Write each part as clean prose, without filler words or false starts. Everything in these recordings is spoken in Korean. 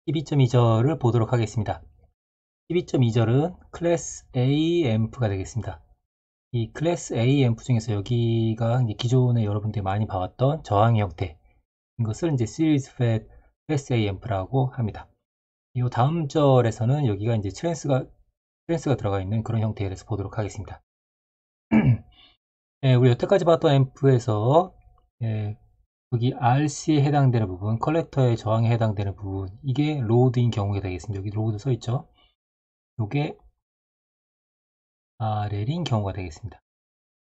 12.2절을 보도록 하겠습니다. 12.2절은 클래스 A 앰프가 되겠습니다. 이 클래스 A 앰프 중에서 여기가 이제 기존에 여러분들이 많이 봐왔던 저항 형태, 이것을 이제 시리즈 팻 클래스 A 앰프라고 합니다. 이 다음 절에서는 여기가 이제 트랜스가 들어가 있는 그런 형태에 대해서 보도록 하겠습니다. 우리 여태까지 봤던 앰프에서 여기 RC에 해당되는 부분, 컬렉터의 저항에 해당되는 부분, 이게 로드인 경우가 되겠습니다. 여기 로드 써 있죠. 이게 RL인 경우가 되겠습니다.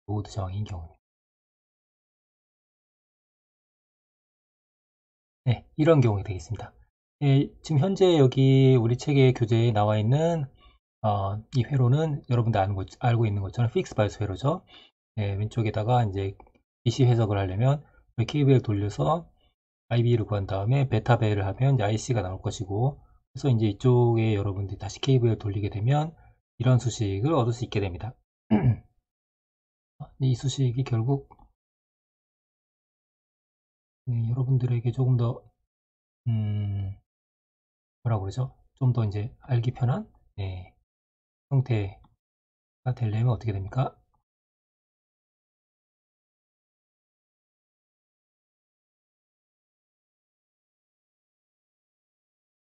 로드 저항인 경우. 네, 이런 경우가 되겠습니다. 지금 현재 여기 우리 책의 교재에 나와 있는 이 회로는 여러분들 알고 있는 것처럼 픽스 바이오스 회로죠. 왼쪽에다가 이제 DC 해석을 하려면 케이블을 돌려서 IB를 구한 다음에 베타 벨을 하면 이제 IC가 나올 것이고, 그래서 이제 이쪽에 여러분들이 다시 케이블을 돌리게 되면 이런 수식을 얻을 수 있게 됩니다. 이 수식이 결국 여러분들에게 조금 더 뭐라고 그러죠? 좀 더 이제 알기 편한 형태가 되려면 어떻게 됩니까?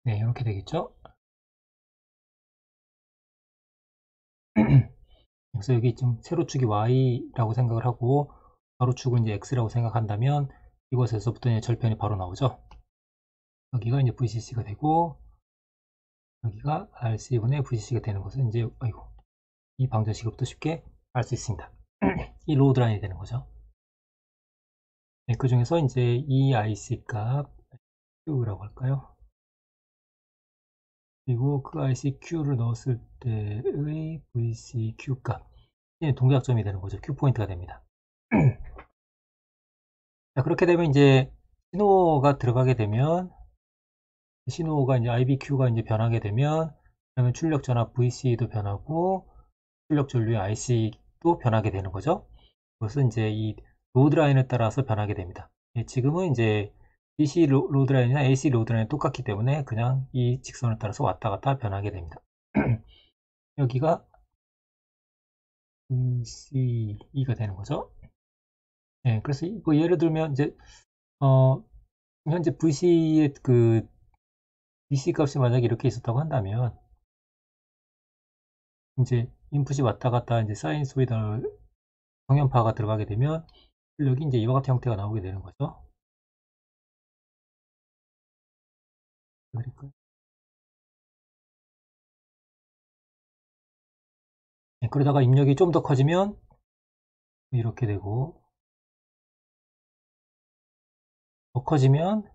네, 이렇게 되겠죠? 그래서 여기 좀 세로축이 Y라고 생각을 하고 가로축은 이제 X라고 생각한다면 이곳에서부터 이제 절편이 바로 나오죠. 여기가 이제 VCC가 되고 여기가 RC분의 VCC가 되는 것은 이제 이 방정식으로부터 쉽게 알 수 있습니다. 이 로드 라인이 되는 거죠. 네, 그 중에서 이제 이 IC 값 Q라고 할까요? 그리고 그 ICQ를 넣었을 때의 VCQ 값, 동작점이 되는 거죠. Q 포인트가 됩니다. 자, 그렇게 되면 이제 신호가 들어가게 되면 신호가 이제 IBQ가 이제 변하게 되면 그러면 출력 전압 VC도 변하고 출력 전류의 IC도 변하게 되는 거죠. 그것은 이제 이 로드 라인에 따라서 변하게 됩니다. 지금은 이제 DC 로드 라인이나 AC 로드 라인이 똑같기 때문에 그냥 이 직선을 따라서 왔다 갔다 변하게 됩니다. 여기가 VCE가 되는 거죠. 그래서 뭐 예를 들면 이제 현재 VC의 그 DC 값이 만약에 이렇게 있었다고 한다면 이제 인풋이 왔다 갔다 이제 사이노소이드 정연파가 들어가게 되면 출력이 이제 이와 같은 형태가 나오게 되는 거죠. 그러니까 그러다가 입력이 좀 더 커지면 이렇게 되고 더 커지면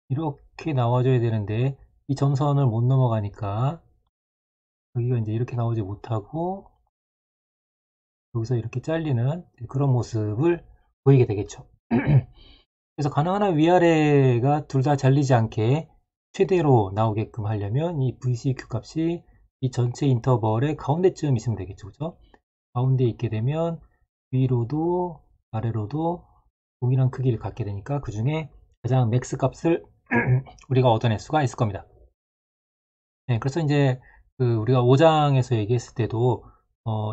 이렇게 나와줘야 되는데 이 점선을 못 넘어가니까 여기가 이제 이렇게 나오지 못하고 여기서 이렇게 잘리는 그런 모습을 보이게 되겠죠. 그래서 가능한 한 위아래가 둘 다 잘리지 않게 최대로 나오게끔 하려면 이 VCQ 값이 이 전체 인터벌의 가운데쯤 있으면 되겠죠. 그죠? 가운데 있게 되면 위로도 아래로도 동일한 크기를 갖게 되니까 그 중에 가장 맥스 값을 우리가 얻어낼 수가 있을 겁니다. 그래서 이제 우리가 5장에서 얘기했을 때도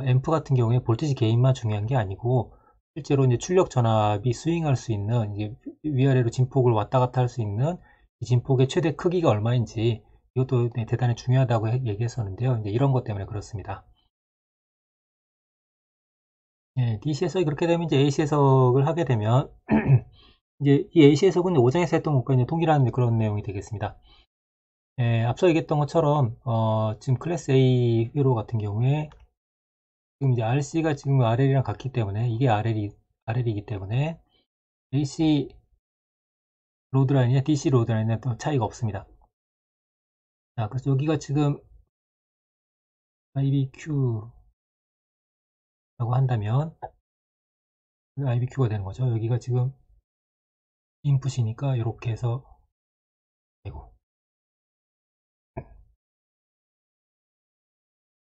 앰프 같은 경우에 볼티지 게인만 중요한 게 아니고 실제로 이제 출력 전압이 스윙할 수 있는 이제 위아래로 진폭을 왔다 갔다 할 수 있는 이 진폭의 최대 크기가 얼마인지 이것도 대단히 중요하다고 얘기했었는데요. 이제 이런 것 때문에 그렇습니다. DC 해석이 그렇게 되면 이제 AC 해석을 하게 되면 이제 이 AC 해석은 5장에서 했던 것과 이제 동일한 그런 내용이 되겠습니다. 앞서 얘기했던 것처럼 지금 클래스 A 회로 같은 경우에 지금 이제 RC가 지금 RL이랑 같기 때문에 이게 RL이기 때문에 AC 로드라인이나 DC 로드라인은 또 차이가 없습니다. 자, 그래서 여기가 지금 IBQ라고 한다면 IBQ가 되는 거죠. 여기가 지금 인풋이니까 이렇게 해서 되고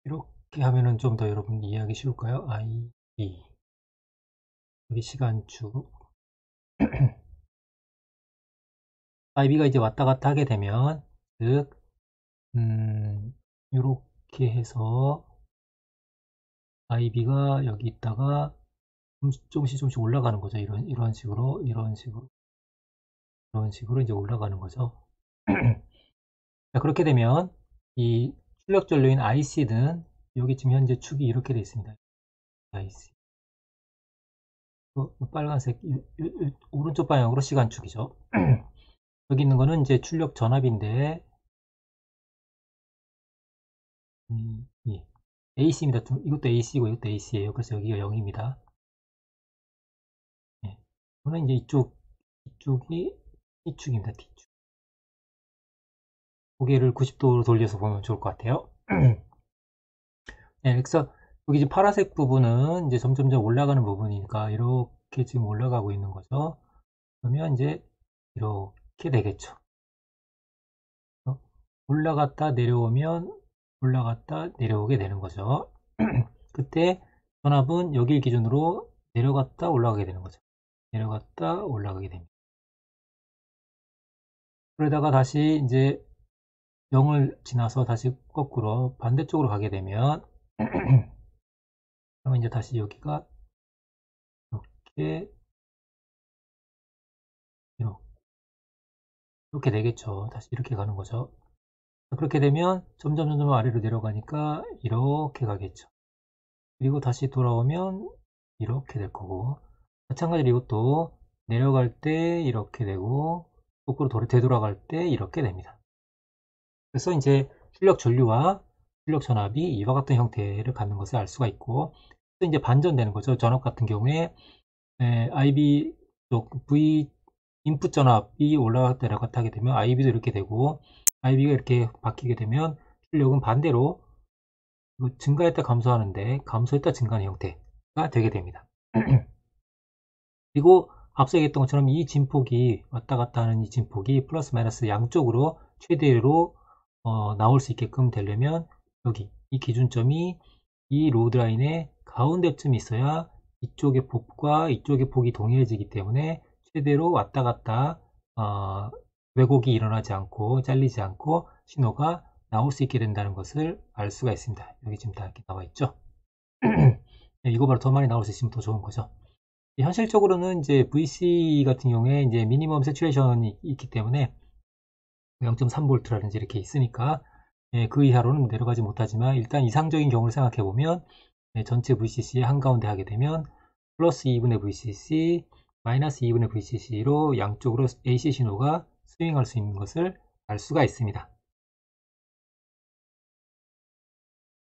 이렇게 하면은 좀 더 여러분 이해하기 쉬울까요? IB 여기 시간축 IB가 이제 왔다 갔다 하게 되면, 즉, 요렇게 해서 IB가 여기 있다가 조금씩 올라가는 거죠. 이런 식으로, 이런 식으로 이제 올라가는 거죠. 자, 그렇게 되면 이 출력 전류인 IC는 여기 지금 현재 축이 이렇게 되어 있습니다. IC. 빨간색 오른쪽 방향으로 시간축이죠. 여기 있는 거는 이제 출력 전압인데 AC입니다. 이것도 AC고 이것도 AC예요. 그래서 여기가 0입니다. 네. 저는 이제 이쪽이 T축입니다. T축. 고개를 90도로 돌려서 보면 좋을 것 같아요. 네, 그래서 여기 이제 파란색 부분은 이제 점점점 올라가는 부분이니까 이렇게 지금 올라가고 있는 거죠. 그러면 이제 이렇게 되겠죠. 올라갔다 내려오면 올라갔다 내려오게 되는 거죠. 그때 전압은 여길 기준으로 내려갔다 올라가게 되는 거죠. 내려갔다 올라가게 됩니다. 그러다가 다시 이제 0을 지나서 다시 거꾸로 반대쪽으로 가게 되면 그러면 이제 다시 여기가 이렇게 이렇게 되겠죠. 다시 이렇게 가는 거죠. 그렇게 되면 점점 아래로 내려가니까 이렇게 가겠죠. 그리고 다시 돌아오면 이렇게 될 거고, 마찬가지로 이것도 내려갈 때 이렇게 되고 거꾸로 되돌아갈 때 이렇게 됩니다. 그래서 이제 출력 전류와 출력 전압이 이와 같은 형태를 갖는 것을 알 수가 있고, 또 이제 반전되는 거죠. 전압 같은 경우에 IB V 인풋 전압이 올라갔다 내려갔다 하게 되면 IB도 이렇게 되고, IB가 이렇게 바뀌게 되면 출력은 반대로 증가했다 감소하는데 감소했다 증가하는 형태가 되게 됩니다. 그리고 앞서 얘기했던 것처럼 이 진폭이 왔다 갔다 하는 이 진폭이 플러스 마이너스 양쪽으로 최대로 나올 수 있게끔 되려면 여기 이 기준점이 이 로드 라인의 가운데쯤 있어야 이쪽의 폭과 이쪽의 폭이 동일해지기 때문에 최대로 왔다 갔다 왜곡이 일어나지 않고 잘리지 않고 신호가 나올 수 있게 된다는 것을 알 수가 있습니다. 여기 지금 다 이렇게 나와 있죠. 이거보다 더 많이 나올 수 있으면 더 좋은 거죠. 현실적으로는 이제 VC 같은 경우에 이제 미니멈 세츄레이션이 있기 때문에 0.3V라든지 이렇게 있으니까 그 이하로는 내려가지 못하지만 일단 이상적인 경우를 생각해 보면 전체 VCC의 한가운데 하게 되면 플러스 2분의 VCC, 마이너스 2분의 VCC로 양쪽으로 AC 신호가 스윙할 수 있는 것을 알 수가 있습니다.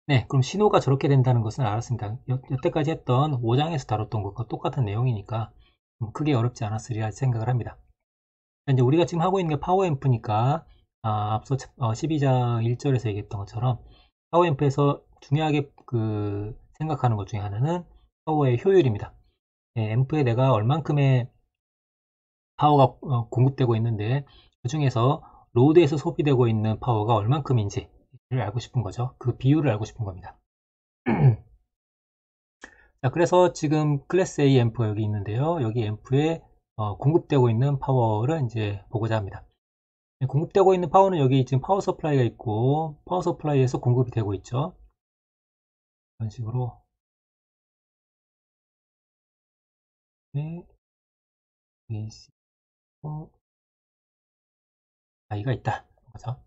네, 그럼 신호가 저렇게 된다는 것은 알았습니다. 여태까지 했던 5장에서 다뤘던 것과 똑같은 내용이니까 크게 어렵지 않았으리라 생각을 합니다. 이제 우리가 지금 하고 있는 게 파워앰프니까 앞서 12장 1절에서 얘기했던 것처럼 파워앰프에서 중요하게 생각하는 것 중에 하나는 파워의 효율입니다. 앰프에 내가 얼만큼의 파워가 공급되고 있는데 그 중에서 로드에서 소비되고 있는 파워가 얼만큼인지를 알고 싶은 거죠. 그 비율을 알고 싶은 겁니다. 자, 그래서 지금 클래스 A 앰프가 여기 있는데요. 여기 앰프에 공급되고 있는 파워를 이제 보고자 합니다. 공급되고 있는 파워는 여기 지금 파워 서플라이가 있고 파워 서플라이에서 공급이 되고 있죠. 이런 식으로 I가 있다. 그죠?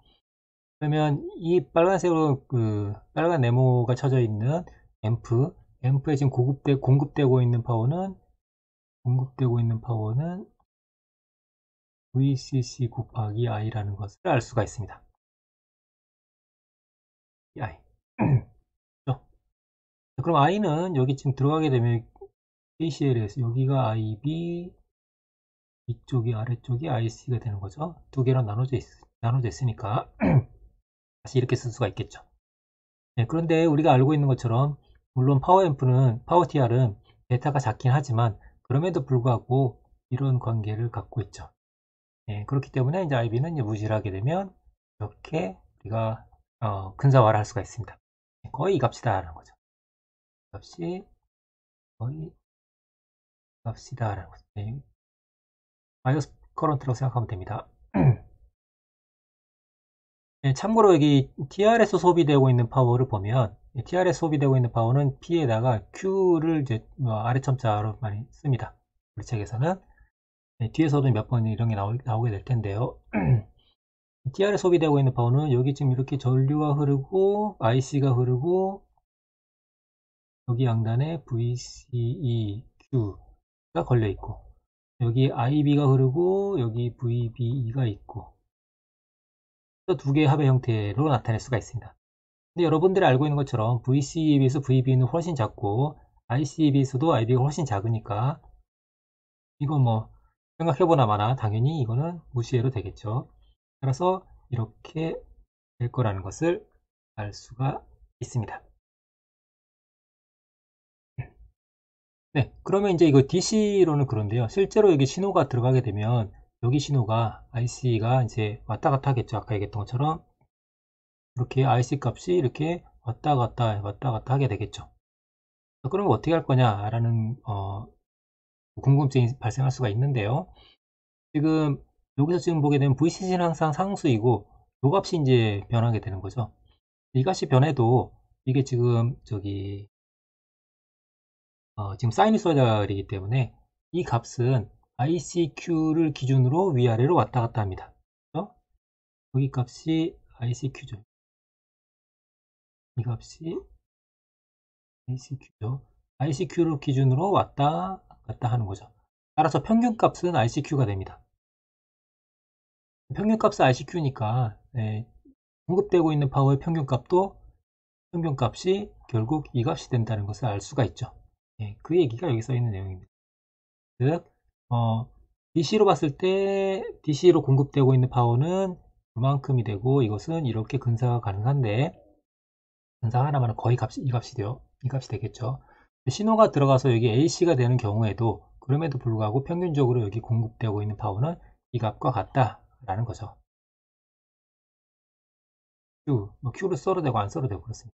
그러면 이 빨간색으로 빨간 네모가 쳐져 있는 앰프에 지금 공급되고 있는 파워는 VCC 곱하기 I라는 것을 알 수가 있습니다. I. 그렇죠? 그럼 I는 여기 지금 들어가게 되면 KCL에서 여기가 IB, 이쪽이 아래쪽이 IC가 되는 거죠. 두 개로 나눠져 있으니까 다시 이렇게 쓸 수가 있겠죠. 네, 그런데 우리가 알고 있는 것처럼 물론 파워TR은 베타가 작긴 하지만 그럼에도 불구하고 이런 관계를 갖고 있죠. 네, 그렇기 때문에 이제 IB는 무시를 하게 되면 이렇게 우리가 근사화를 할 수가 있습니다. 거의 이 값이다라는 거죠. 값이 거의 값이다라는 거죠. 네. 바이오스 커런트라고 생각하면 됩니다. 네, 참고로 여기 TR에서 소비되고 있는 파워를 보면 TR에서 소비되고 있는 파워는 P에다가 Q를 이제 아래첨자로 많이 씁니다. 우리 책에서는. 네, 뒤에서도 몇 번 이런 게 나오게 될 텐데요. TR에 소비되고 있는 파워는 여기 지금 이렇게 전류가 흐르고 IC가 흐르고 여기 양단에 VCEQ가 걸려 있고 여기 IB가 흐르고 여기 VBE가 있고 두 개의 합의 형태로 나타낼 수가 있습니다. 근데 여러분들이 알고 있는 것처럼 VCE에 비해서 VB는 훨씬 작고 IC에 비해서도 IB가 훨씬 작으니까 이건 뭐 생각해보나 마나 당연히 이거는 무시해도 되겠죠. 따라서 이렇게 될 거라는 것을 알 수가 있습니다. 네, 그러면 이제 이거 DC로는 그런데요. 실제로 여기 신호가 들어가게 되면 여기 신호가 IC가 이제 왔다 갔다 하겠죠. 아까 얘기했던 것처럼 이렇게 IC 값이 이렇게 왔다 갔다 하게 되겠죠. 그러면 어떻게 할 거냐라는 궁금증이 발생할 수가 있는데요. 지금 여기서 지금 보게 되면 VCC는 항상 상수이고 요 값이 이제 변하게 되는 거죠. 이 값이 변해도 이게 지금 지금 사이누소이달이기 때문에 이 값은 ICQ를 기준으로 위아래로 왔다 갔다 합니다. 그렇죠? 여기 값이 ICQ죠. 이 값이 ICQ죠. ICQ를 기준으로 왔다 갔다 하는 거죠. 따라서 평균값은 ICQ가 됩니다. 평균값은 ICQ니까 공급되고 있는 파워의 평균값이 결국 이 값이 된다는 것을 알 수가 있죠. 그 얘기가 여기 써 있는 내용입니다. 즉 DC로 봤을 때 DC로 공급되고 있는 파워는 그만큼이 되고 이것은 이렇게 근사가 가능한데 근사 하나만은 거의 이 값이 돼요. 이 값이 되겠죠. 신호가 들어가서 여기 AC가 되는 경우에도 그럼에도 불구하고 평균적으로 여기 공급되고 있는 파워는 이 값과 같다라는 거죠. Q를 써도 되고 안 써도 되고 그렇습니다.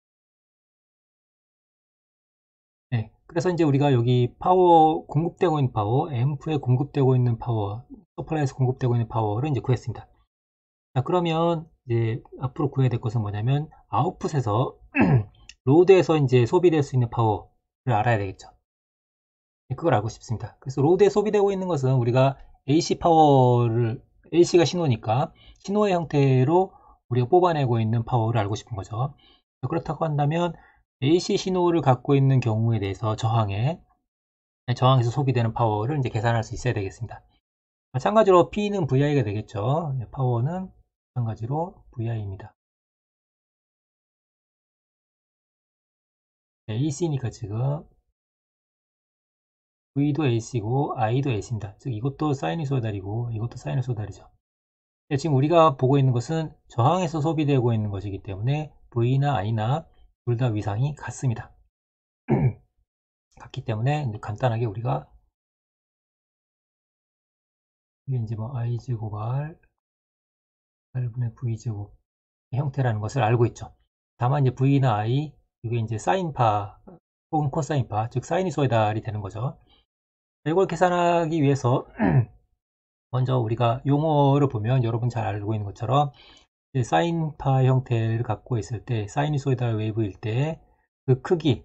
네, 그래서 이제 우리가 여기 파워 공급되고 있는 파워, 앰프에 공급되고 있는 파워, 서플라이에서 공급되고 있는 파워를 이제 구했습니다. 자, 그러면 이제 앞으로 구해야 될 것은 뭐냐면 아웃풋에서 로드에서 이제 소비될 수 있는 파워를 알아야 되겠죠. 그걸 알고 싶습니다. 그래서 로드에 소비되고 있는 것은 우리가 AC가 신호니까 신호의 형태로 우리가 뽑아내고 있는 파워를 알고 싶은 거죠. 그렇다고 한다면 AC 신호를 갖고 있는 경우에 대해서 저항에서 소비되는 파워를 이제 계산할 수 있어야 되겠습니다. 마찬가지로 P는 VI가 되겠죠. 파워는 마찬가지로 VI입니다. AC니까 지금 V도 AC고 I도 AC입니다. 즉 이것도 사이누소이달이고 이것도 사이누소이달이죠. 지금 우리가 보고 있는 것은 저항에서 소비되고 있는 것이기 때문에 V나 I나 둘 다 위상이 같습니다. 같기 때문에 간단하게 우리가 이게 이제 뭐 I제곱 R분의 V제곱 형태라는 것을 알고 있죠. 다만 이제 V나 I 이게 이제 사인파 혹은 코사인파 즉 사이누소이달이 되는 거죠. 이걸 계산하기 위해서 먼저 우리가 용어를 보면 여러분 잘 알고 있는 것처럼 사인파 형태를 갖고 있을 때 사이누소이달 웨이브일 때 그 크기를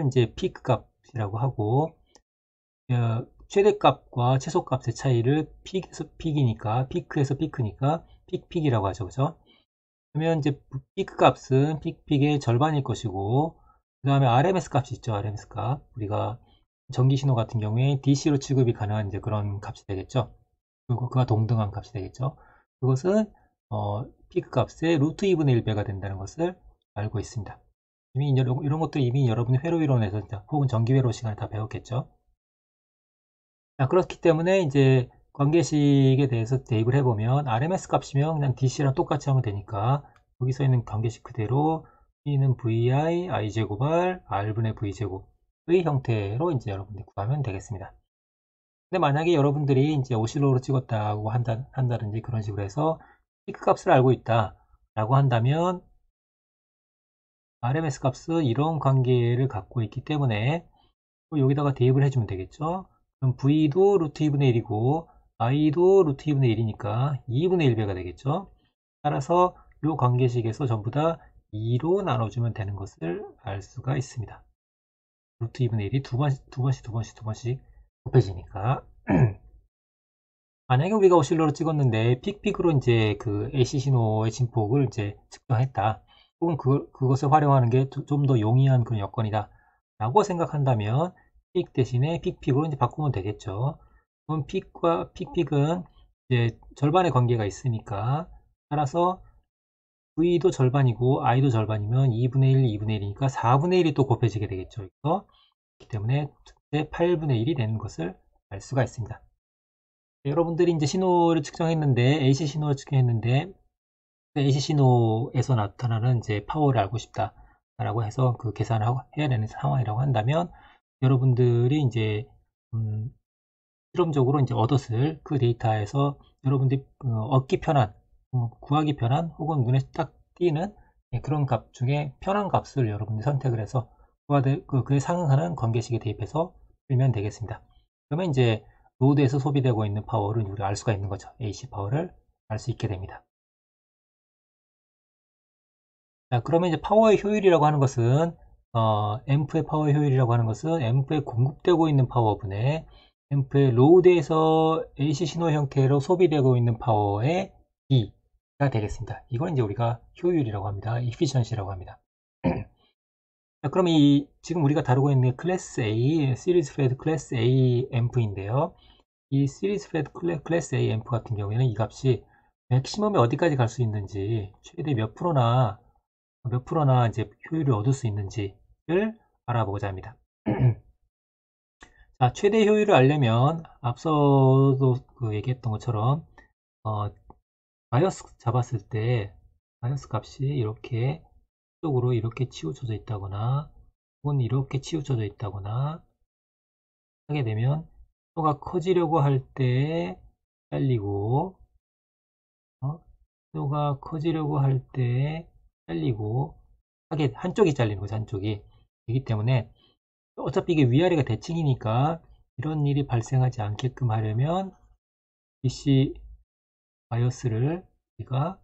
이제 피크 값이라고 하고 최대값과 최소값의 차이를 픽에서 픽이니까 피크에서 피크니까 픽이라고 하죠. 그죠? 그러면 이제 피크 값은 픽의 절반일 것이고 그 다음에 RMS 값이 있죠. RMS 값 우리가 전기 신호 같은 경우에 DC로 취급이 가능한 이제 그런 값이 되겠죠. 그리고 그와 동등한 값이 되겠죠. 그것은 피크 값의 루트 2분의 1배가 된다는 것을 알고 있습니다. 이미 이런 것도 이미 여러분이 회로 이론에서 혹은 전기 회로 시간에 다 배웠겠죠. 자, 그렇기 때문에 이제 관계식에 대해서 대입을 해보면 RMS 값이면 그냥 DC랑 똑같이 하면 되니까 여기 서 있는 관계식 그대로 P는 VI, I제곱 R, R분의 V제곱의 형태로 이제 여러분들이 구하면 되겠습니다. 근데 만약에 여러분들이 이제 오실로로 찍었다고 한다든지 그런 식으로 해서 피크 값을 알고 있다 라고 한다면 RMS 값은 이런 관계를 갖고 있기 때문에 여기다가 대입을 해주면 되겠죠. 그럼 V도 루트 2분의 1이고 I도 루트 2분의 1이니까 2분의 1배가 되겠죠. 따라서 이 관계식에서 전부 다 2로 나눠주면 되는 것을 알 수가 있습니다. 루트 2분의 1이 두 번씩 곱해지니까. 만약에 우리가 오실로로 찍었는데 픽픽으로 이제 그 AC 신호의 진폭을 이제 측정했다. 혹은 그것을 활용하는 게 좀 더 용이한 그런 여건이다. 라고 생각한다면 픽 대신에 픽픽으로 이제 바꾸면 되겠죠. 그럼 픽과 픽픽은 이제 절반의 관계가 있으니까 따라서 V도 절반이고 I도 절반이면 2분의 1, 2분의 1이니까 4분의 1이 또 곱해지게 되겠죠. 그렇기 때문에 8분의 1이 되는 것을 알 수가 있습니다. 여러분들이 이제 신호를 측정했는데 AC 신호를 측정했는데 AC 신호에서 나타나는 이제 파워를 알고 싶다라고 해서 그 계산을 해야 되는 상황이라고 한다면 여러분들이 이제 실험적으로 이제 얻었을 그 데이터에서 여러분들이 얻기 편한, 구하기 편한 혹은 눈에 딱 띄는 그런 값 중에 편한 값을 여러분들이 선택을 해서 그에 상응하는 관계식에 대입해서 풀면 되겠습니다. 그러면 이제 로드에서 소비되고 있는 파워를 우리가 알 수가 있는 거죠. AC 파워를 알 수 있게 됩니다. 자, 그러면 이제 파워의 효율이라고 하는 것은 앰프의 파워 효율이라고 하는 것은 앰프에 공급되고 있는 파워분의 앰프의 로드에서 AC 신호 형태로 소비되고 있는 파워의 D가 되겠습니다. 이걸 이제 우리가 효율이라고 합니다. efficiency라고 합니다. 자, 그럼 지금 우리가 다루고 있는 클래스 A, 시리즈 프레드 클래스 A 앰프인데요. 이 시리즈 프레드 클래스 A 앰프 같은 경우에는 이 값이 맥시멈이 어디까지 갈 수 있는지, 최대 몇 프로나 이제 효율을 얻을 수 있는지를 알아보고자 합니다. 자, 최대 효율을 알려면 앞서도 얘기했던 것처럼 바이어스 잡았을 때 바이어스 값이 이렇게 쪽으로 이렇게 치우쳐져 있다거나 혹은 이렇게 치우쳐져 있다거나 하게 되면 수가 커지려고 할 때 잘리고 수가 커지려고 할 때 잘리고 하게 한쪽이 잘리는 거죠. 한쪽이 되기 때문에 어차피 이게 위아래가 대칭이니까 이런 일이 발생하지 않게끔 하려면 DC 바이어스를 우리가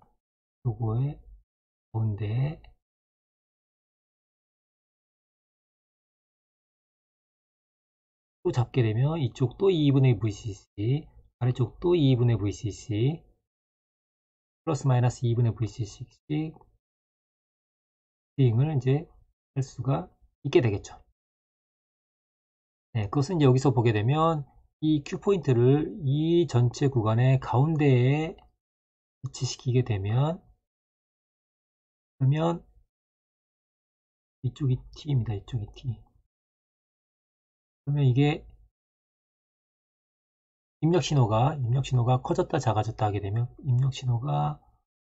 요거에 가운데 또 잡게 되면 이쪽도 2분의 VCC, 아래쪽도 2분의 VCC, 플러스 마이너스 2분의 VCC씩 스윙을 이제 할 수가 있게 되겠죠. 네, 그것은 이제 여기서 보게 되면 이 Q 포인트를 이 전체 구간의 가운데에 위치시키게 되면 그러면 이쪽이 T입니다. 이쪽이 T. 그러면 이게 입력 신호가 커졌다 작아졌다 하게 되면 입력 신호가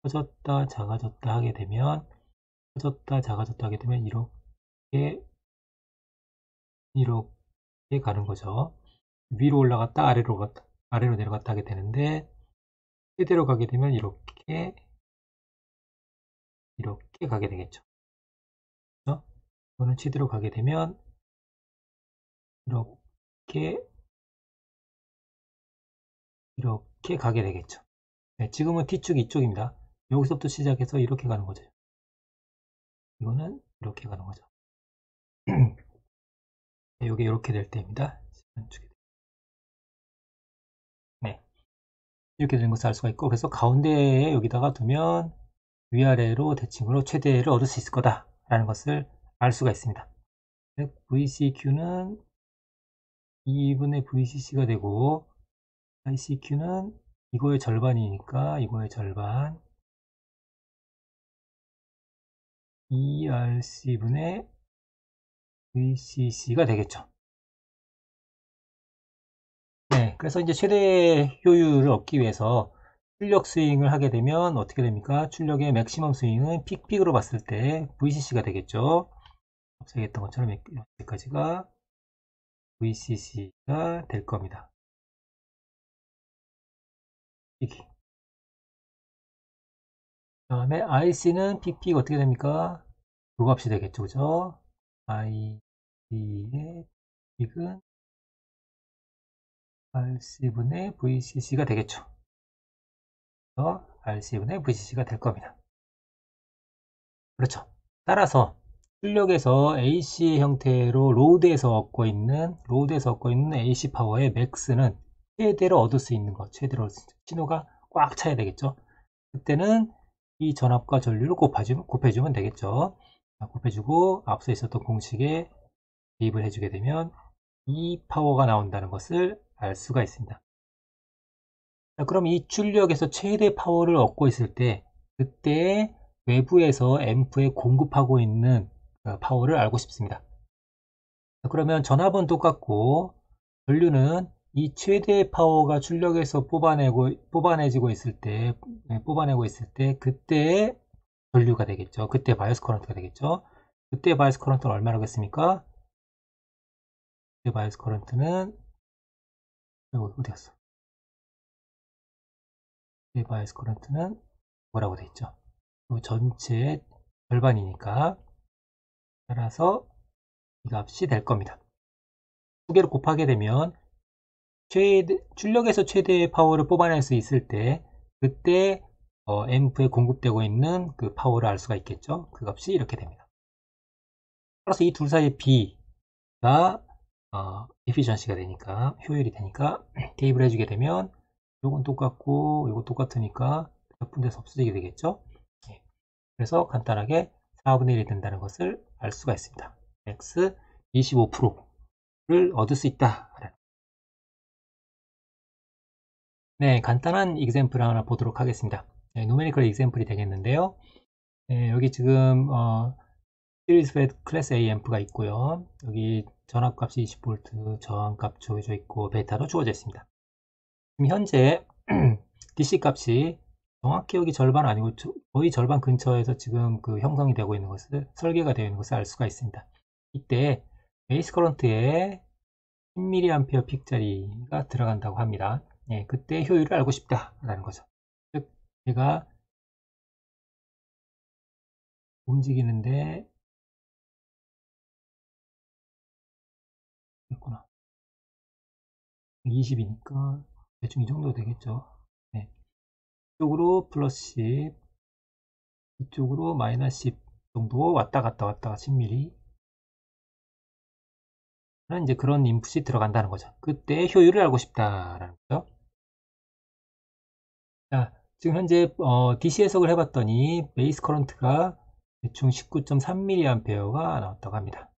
커졌다 작아졌다 하게 되면 이렇게 가는 거죠. 위로 올라갔다 아래로 내려갔다 하게 되는데 최대로 가게 되면 이렇게 가게 되겠죠. 그렇죠? 이거는 최대로 가게 되면 이렇게 가게 되겠죠. 네, 지금은 T축 이쪽입니다. 여기서부터 시작해서 이렇게 가는 거죠. 이거는 이렇게 가는 거죠. 네, 이게 이렇게 될 때입니다. 네, 이렇게 되는 것을 알 수가 있고 그래서 가운데에 여기다가 두면 위아래로 대칭으로 최대를 얻을 수 있을 거다 라는 것을 알 수가 있습니다. VCQ는 2분의 VCC가 되고 ICQ는 이거의 절반이니까 이거의 절반 ERC분의 VCC가 되겠죠. 네, 그래서 이제 최대 효율을 얻기 위해서 출력 스윙을 하게 되면 어떻게 됩니까? 출력의 맥시멈 스윙은 픽픽으로 봤을 때 VCC가 되겠죠. 앞서 얘기했던 것처럼 여기까지가 VCC가 될 겁니다. 그 다음에 IC는 픽픽 어떻게 됩니까? 요 값이 되겠죠. 그죠? IC의 픽은 RC분의 VCC가 되겠죠. RC분의 VCC가 될 겁니다. 그렇죠. 따라서 출력에서 AC 형태로 로드에서 얻고 있는 AC 파워의 맥스는 최대로 얻을 수 있는 것, 최대로 신호가 꽉 차야 되겠죠. 그때는 이 전압과 전류를 곱해주면 되겠죠. 곱해주고 앞서 있었던 공식에 대입을 해주게 되면 이 파워가 나온다는 것을 알 수가 있습니다. 자, 그럼 이 출력에서 최대 파워를 얻고 있을 때 그때 외부에서 앰프에 공급하고 있는 파워를 알고 싶습니다. 자, 그러면 전압은 똑같고 전류는 이 최대 파워가 출력에서 뽑아내고 있을 때 그때 전류가 되겠죠. 그때 바이어스 커런트가 되겠죠. 그때 바이어스 커런트는 얼마라겠습니까? 그때 바이어스 커런트는 어디 갔어? 그때 바이어스 커런트는 뭐라고 되어 있죠? 전체 절반이니까 따라서 이 값이 될 겁니다. 두 개를 곱하게 되면 출력에서 최대의 파워를 뽑아낼 수 있을 때 그때 앰프에 공급되고 있는 그 파워를 알 수가 있겠죠. 그 값이 이렇게 됩니다. 따라서 이 둘 사이의 B가 에피션시가 되니까 효율이 되니까 대입을 해주게 되면 요건 똑같고 요건 똑같으니까 분대에서 없어지게 되겠죠. 예. 그래서 간단하게 4분의 1이 된다는 것을 알 수가 있습니다. X 25%를 얻을 수 있다. 네, 간단한 example 하나 보도록 하겠습니다. 네, numerical example이 되겠는데요. 네, 여기 지금 series fed class A 앰프가 있고요. 여기 전압값이 20V, 저항값 주어져 있고 베타로 주어져 있습니다. 지금 현재 DC 값이 정확히 여기 절반 아니고 거의 절반 근처에서 지금 그 형성이 되고 있는 것을 설계가 되어 있는 것을 알 수가 있습니다. 이때 베이스 커런트에 10mA 픽짜리가 들어간다고 합니다. 예, 그때 효율을 알고 싶다라는 거죠. 즉, 얘가 움직이는데 있구나. 20이니까 대충 이 정도 되겠죠. 네. 이쪽으로 플러스 10, 이쪽으로 마이너스 10 정도 왔다 갔다 10mm. 이제 그런 인풋이 들어간다는 거죠. 그때 효율을 알고 싶다라는 거죠. 자, 지금 현재 DC 해석을 해봤더니 베이스 커런트가 대충 19.3mA가 나왔다고 합니다.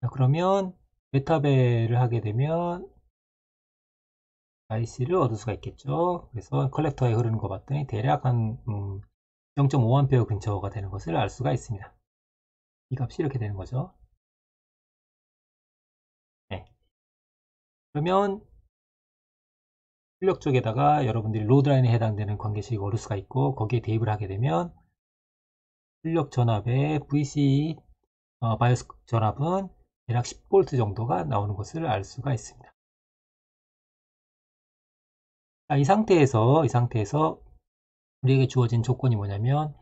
자, 그러면 메타벨을 하게 되면 IC를 얻을 수가 있겠죠. 그래서 컬렉터에 흐르는 거 봤더니 대략 한 0.5A 근처가 되는 것을 알 수가 있습니다. 이 값이 이렇게 되는 거죠. 네. 그러면 출력 쪽에다가 여러분들이 로드라인에 해당되는 관계식을 얻을 수가 있고 거기에 대입을 하게 되면 출력 전압의 VC 바이오스 전압은 대략 10V 정도가 나오는 것을 알 수가 있습니다. 자, 이 상태에서 우리에게 주어진 조건이 뭐냐면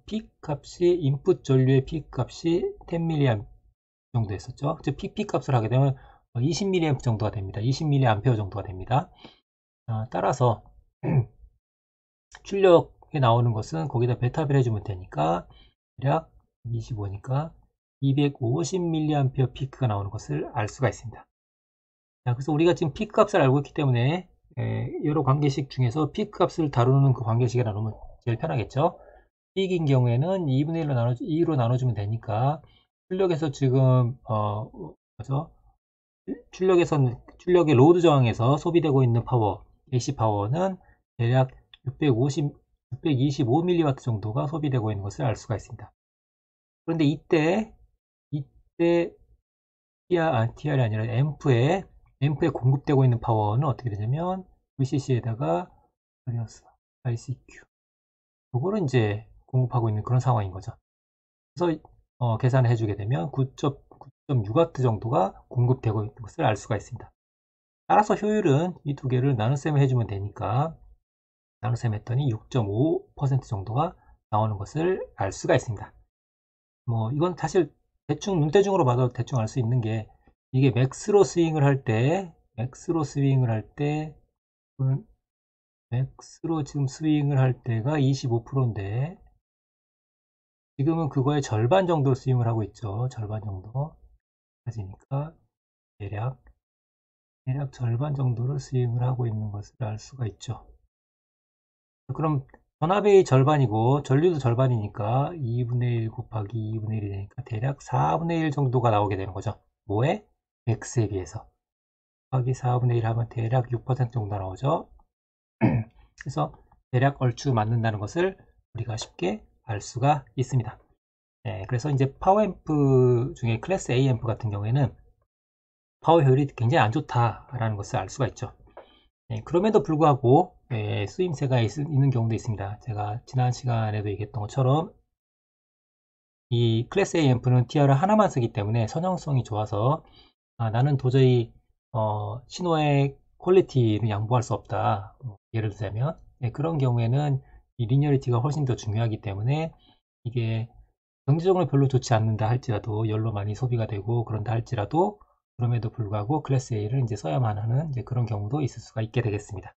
픽 값이 인풋 전류의 픽 값이 10mA 정도 했었죠. 즉 픽 값을 하게 되면 20mA 정도가 됩니다. 20mA 정도가 됩니다. 따라서 출력에 나오는 것은 거기다 베타벨 해주면 되니까 대략 25니까 250mA 피크가 나오는 것을 알 수가 있습니다. 자, 그래서 우리가 지금 피크 값을 알고 있기 때문에 여러 관계식 중에서 피크 값을 다루는 그 관계식에 나누면 제일 편하겠죠. 픽인 경우에는 2분의 2로 나눠주면 되니까 출력에서 지금 뭐죠? 출력의 로드 저항에서 소비되고 있는 파워, AC 파워는 대략 625mW 정도가 소비되고 있는 것을 알 수가 있습니다. 그런데 이때 TR이 아니라 앰프에 공급되고 있는 파워는 어떻게 되냐면 VCC에다가 어디였어? ICQ. 이거를 이제 공급하고 있는 그런 상황인 거죠. 그래서 계산을 해주게 되면 9.6W 정도가 공급되고 있는 것을 알 수가 있습니다. 따라서 효율은 이 두 개를 나눗셈을 해주면 되니까 나눗셈 했더니 6.5% 정도가 나오는 것을 알 수가 있습니다. 뭐 이건 사실 대충 눈대중으로 봐도 대충 알 수 있는 게 이게 맥스로 스윙을 할 때 맥스로 지금 스윙을 할 때가 25%인데 지금은 그거의 절반 정도 스윙을 하고 있죠. 절반 정도 가지니까 대략 절반 정도를 스윙을 하고 있는 것을 알 수가 있죠. 그럼 전압의 절반이고 전류도 절반이니까 2분의 1 곱하기 2분의 1이 되니까 대략 4분의 1 정도가 나오게 되는 거죠. 뭐에? X에 비해서. 곱하기 4분의 1 하면 대략 6% 정도 나오죠. 그래서 대략 얼추 맞는다는 것을 우리가 쉽게 알 수가 있습니다. 네, 그래서 이제 파워앰프 중에 클래스 A 앰프 같은 경우에는 파워 효율이 굉장히 안 좋다라는 것을 알 수가 있죠. 네, 그럼에도 불구하고 쓰임새가 있는 경우도 있습니다. 제가 지난 시간에도 얘기했던 것처럼 이 클래스 A 앰프는 TR을 하나만 쓰기 때문에 선형성이 좋아서 나는 도저히 신호의 퀄리티를 양보할 수 없다. 예를 들자면 그런 경우에는 이 리니어리티가 훨씬 더 중요하기 때문에 이게 경제적으로 별로 좋지 않는다 할지라도 연료 많이 소비가 되고 그런다 할지라도 그럼에도 불구하고 클래스 A를 이제 써야만 하는 이제 그런 경우도 있을 수가 있게 되겠습니다.